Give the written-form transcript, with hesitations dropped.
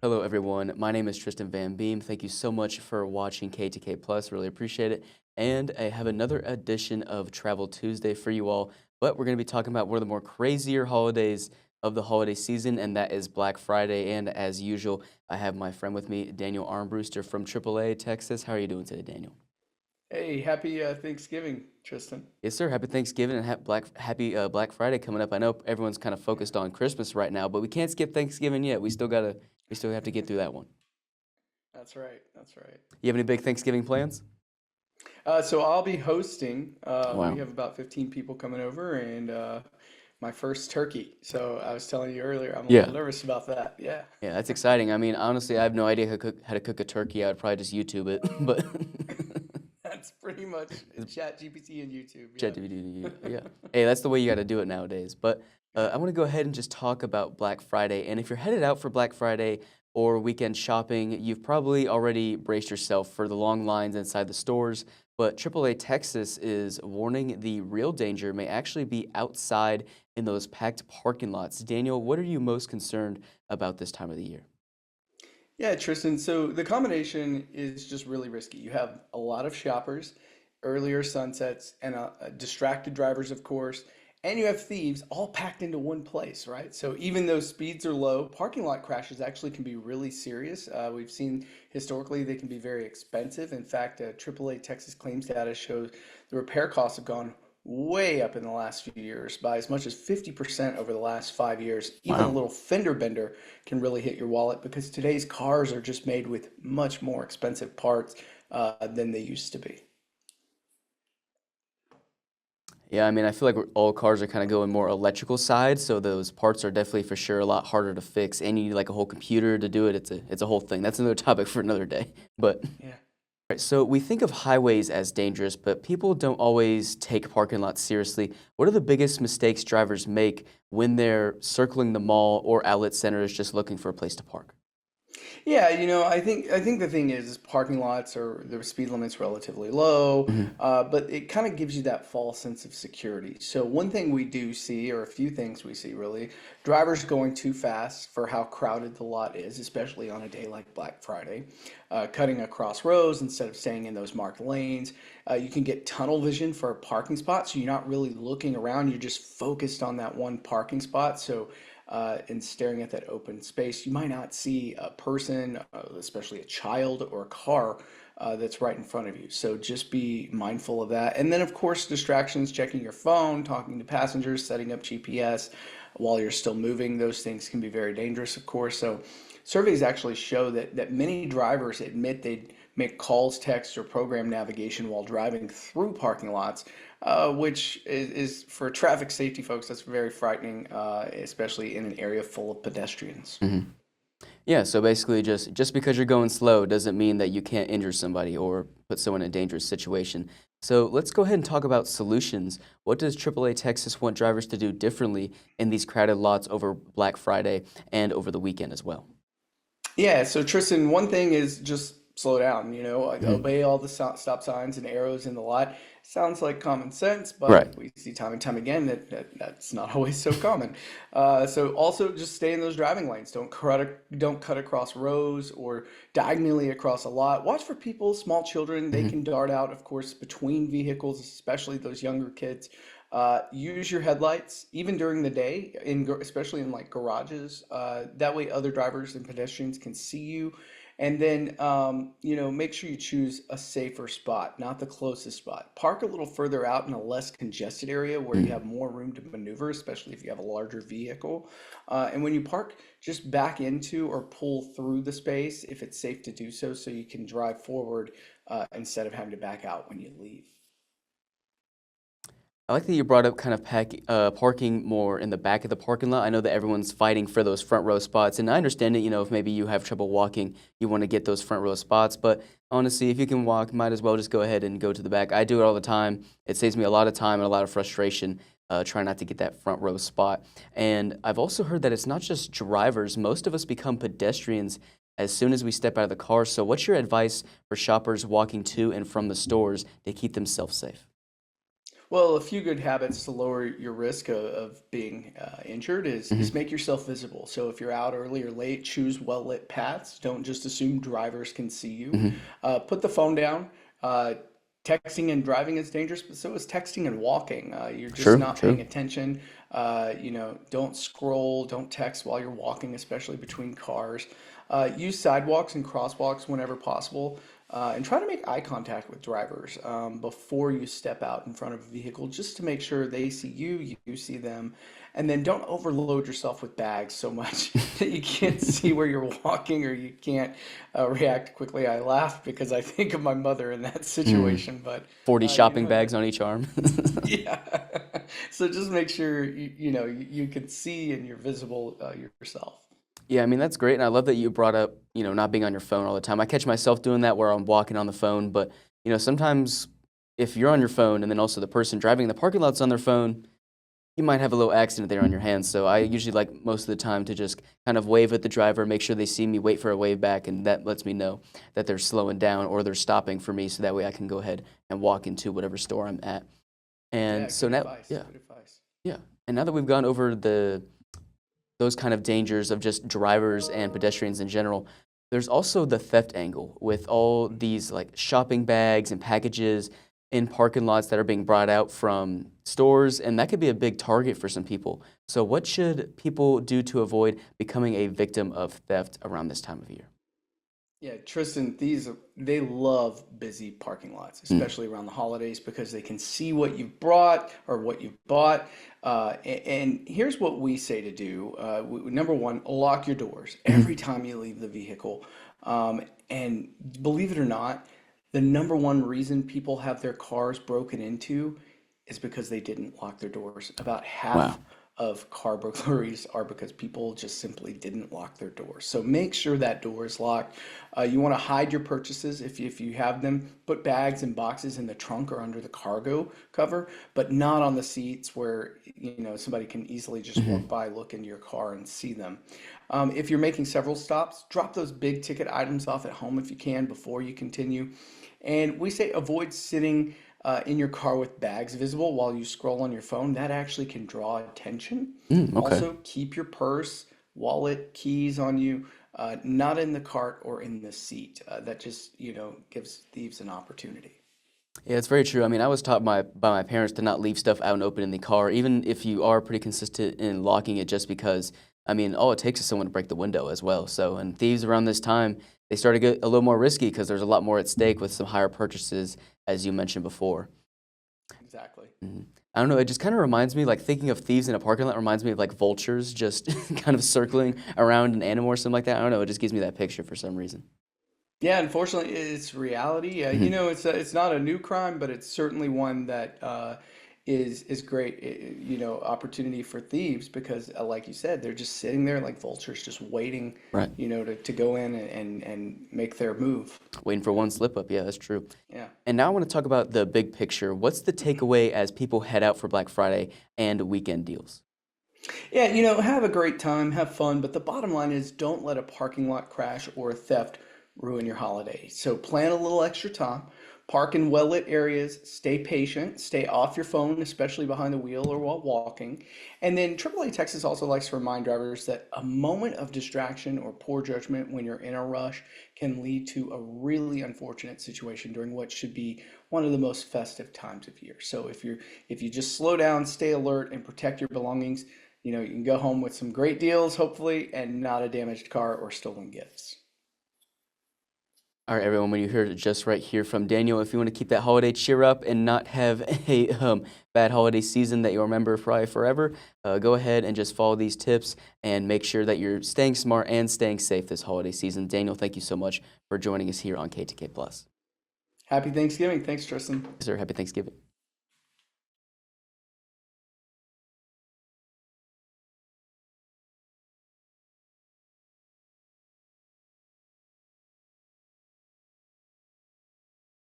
Hello, everyone. My name is Tristen VanBeem. Thank you so much for watching KETK Plus. Really appreciate it. And I have another edition of Travel Tuesday for you all. But we're going to be talking about one of the more crazier holidays of the holiday season, and that is Black Friday. And as usual, I have my friend with me, Daniel Armbruster from AAA Texas. How are you doing today, Daniel? Hey, happy Thanksgiving, Tristan. Yes, sir. Happy Thanksgiving and happy Black Friday coming up. I know everyone's kind of focused on Christmas right now, but we can't skip Thanksgiving yet. We still have to get through that one. That's right. That's right. You have any big Thanksgiving plans? So I'll be hosting. We Wow. have about 15 people coming over, and my first turkey. So I was telling you earlier, I'm a Yeah. little nervous about that. Yeah, Yeah, that's exciting. I mean, honestly, I have no idea how to cook a turkey. I would probably just YouTube it, but that's pretty much Chat GPT and YouTube. ChatGPT, Yep. yeah. Hey, that's the way you got to do it nowadays. But I want to go ahead and just talk about Black Friday. And if you're headed out for Black Friday or weekend shopping, you've probably already braced yourself for the long lines inside the stores. But AAA Texas is warning the real danger may actually be outside in those packed parking lots. Daniel, what are you most concerned about this time of the year? Yeah, Tristan. So the combination is just really risky. You have a lot of shoppers, earlier sunsets, and distracted drivers, of course, and you have thieves all packed into one place, right? So even though speeds are low, parking lot crashes actually can be really serious. We've seen historically they can be very expensive. In fact, AAA Texas claims data shows the repair costs have gone way up in the last few years by as much as 50% over the last 5 years. Even a Wow. little fender bender can really hit your wallet because today's cars are just made with much more expensive parts than they used to be. Yeah, I mean, I feel like all cars are kind of going more electrical side, so those parts are definitely for sure a lot harder to fix. And you need like a whole computer to do it. It's a whole thing. That's another topic for another day. But Yeah. right, so we think of highways as dangerous, but people don't always take parking lots seriously. What are the biggest mistakes drivers make when they're circling the mall or outlet centers just looking for a place to park? Yeah, I think the thing is parking lots are the speed limit's relatively low, Hmm. but it kind of gives you that false sense of security. So one thing we do see, or a few things we see really, drivers going too fast for how crowded the lot is, especially on a day like Black Friday, cutting across rows instead of staying in those marked lanes. You can get tunnel vision for a parking spot, so you're not really looking around, you're just focused on that one parking spot. So and staring at that open space, you might not see a person, especially a child or a car that's right in front of you. So just be mindful of that. And then, of course, distractions, checking your phone, talking to passengers, setting up GPS while you're still moving. Those things can be very dangerous, of course. So surveys actually show that many drivers admit they make calls, texts, or program navigation while driving through parking lots, which is for traffic safety folks, that's very frightening, especially in an area full of pedestrians. Hmm. Yeah, so basically just because you're going slow doesn't mean that you can't injure somebody or put someone in a dangerous situation. So let's go ahead and talk about solutions. What does AAA Texas want drivers to do differently in these crowded lots over Black Friday and over the weekend as well? Yeah, so Tristan, one thing is just slow down, like, Mhm. obey all the stop signs and arrows in the lot. Sounds like common sense, but Right. we see time and time again that's not always so common. So also just stay in those driving lanes. Don't cut across rows or diagonally across a lot. Watch for people, small children. They Mhm. can dart out, of course, between vehicles, especially those younger kids. Use your headlights even during the day, especially in like garages. That way, other drivers and pedestrians can see you. And then, make sure you choose a safer spot, not the closest spot. Park a little further out in a less congested area where you Mm. have more room to maneuver, especially if you have a larger vehicle. And when you park, just back into or pull through the space if it's safe to do so, so you can drive forward instead of having to back out when you leave. I like that you brought up kind of parking more in the back of the parking lot. I know that everyone's fighting for those front row spots, and I understand it. If maybe you have trouble walking, you want to get those front row spots. But honestly, if you can walk, might as well just go ahead and go to the back. I do it all the time. It saves me a lot of time and a lot of frustration trying not to get that front row spot. And I've also heard that it's not just drivers. Most of us become pedestrians as soon as we step out of the car. So what's your advice for shoppers walking to and from the stores to keep themselves safe? Well, a few good habits to lower your risk of being injured is Hmm. make yourself visible. So if you're out early or late, choose well-lit paths. Don't just assume drivers can see you. Hmm. Put the phone down. Uh, Texting and driving is dangerous, but so is texting and walking. You're just True, not paying true. attention. Don't scroll, don't text while you're walking, especially between cars. Use sidewalks and crosswalks whenever possible. And try to make eye contact with drivers before you step out in front of a vehicle, just to make sure they see you, you see them. And then don't overload yourself with bags so much that you can't see where you're walking or you can't react quickly. I laugh because I think of my mother in that Mm. situation, but 40 you shopping know, that, bags on each arm. yeah. So just make sure you can see and you're visible yourself. Yeah, I mean, that's great. And I love that you brought up, not being on your phone all the time. I catch myself doing that where I'm walking on the phone. But, sometimes if you're on your phone and then also the person driving in the parking lot's on their phone, you might have a little accident there on your hands. So I usually like most of the time to just kind of wave at the driver, make sure they see me, wait for a wave back. And that lets me know that they're slowing down or they're stopping for me. So that way I can go ahead and walk into whatever store I'm at. Yeah, And so good now, advice. yeah, Good advice. yeah. And now that we've gone over those kind of dangers of just drivers and pedestrians in general. There's also the theft angle with all these like shopping bags and packages in parking lots that are being brought out from stores, and that could be a big target for some people. So, what should people do to avoid becoming a victim of theft around this time of year? Yeah, Tristan, they love busy parking lots, Mm, especially around the holidays, because they can see what you've brought or what you've bought. And here's what we say to do. Number one, lock your doors every mhm, time you leave the vehicle. And believe it or not, the number one reason people have their cars broken into is because they didn't lock their doors. About half wow. of car burglaries are because people just simply didn't lock their doors. So make sure that door is locked. You want to hide your purchases if you have them. Put bags and boxes in the trunk or under the cargo cover, but not on the seats where somebody can easily just walk Mhm. by, look into your car, and see them. If you're making several stops, drop those big ticket items off at home if you can before you continue. And we say avoid sitting in your car with bags visible while you scroll on your phone. That actually can draw attention. Okay. Also, keep your purse, wallet, keys on you, not in the cart or in the seat. That just, gives thieves an opportunity. Yeah, it's very true. I mean, I was taught by my parents to not leave stuff out and open in the car, even if you are pretty consistent in locking it, just because, I mean, all it takes is someone to break the window as well. So, and thieves around this time, they start to get a little more risky because there's a lot more at stake with some higher purchases, as you mentioned before. Exactly. Mhm. I don't know, it just kind of reminds me, like thinking of thieves in a parking lot reminds me of like vultures just kind of circling around an animal or something like that. I don't know, it just gives me that picture for some reason. Yeah, unfortunately, it's reality. Mhm. It's not a new crime, but it's certainly one that is great. Opportunity for thieves because, like you said, they're just sitting there like vultures, just waiting, Right. to go in and make their move. Waiting for one slip up. Yeah, that's true. Yeah. And now I want to talk about the big picture. What's the takeaway as people head out for Black Friday and weekend deals? Yeah, have a great time, have fun, but the bottom line is don't let a parking lot crash or a theft ruin your holiday. So plan a little extra time, park in well-lit areas, stay patient, stay off your phone, especially behind the wheel or while walking. And then AAA Texas also likes to remind drivers that a moment of distraction or poor judgment when you're in a rush can lead to a really unfortunate situation during what should be one of the most festive times of year. So if you just slow down, stay alert, and protect your belongings, you can go home with some great deals, hopefully, and not a damaged car or stolen gifts. All right, everyone, when you heard it just right here from Daniel, if you want to keep that holiday cheer up and not have a bad holiday season that you'll remember probably forever, go ahead and just follow these tips and make sure that you're staying smart and staying safe this holiday season. Daniel, thank you so much for joining us here on KTK Plus. Happy Thanksgiving. Thanks, Tristan. Sir, happy Thanksgiving.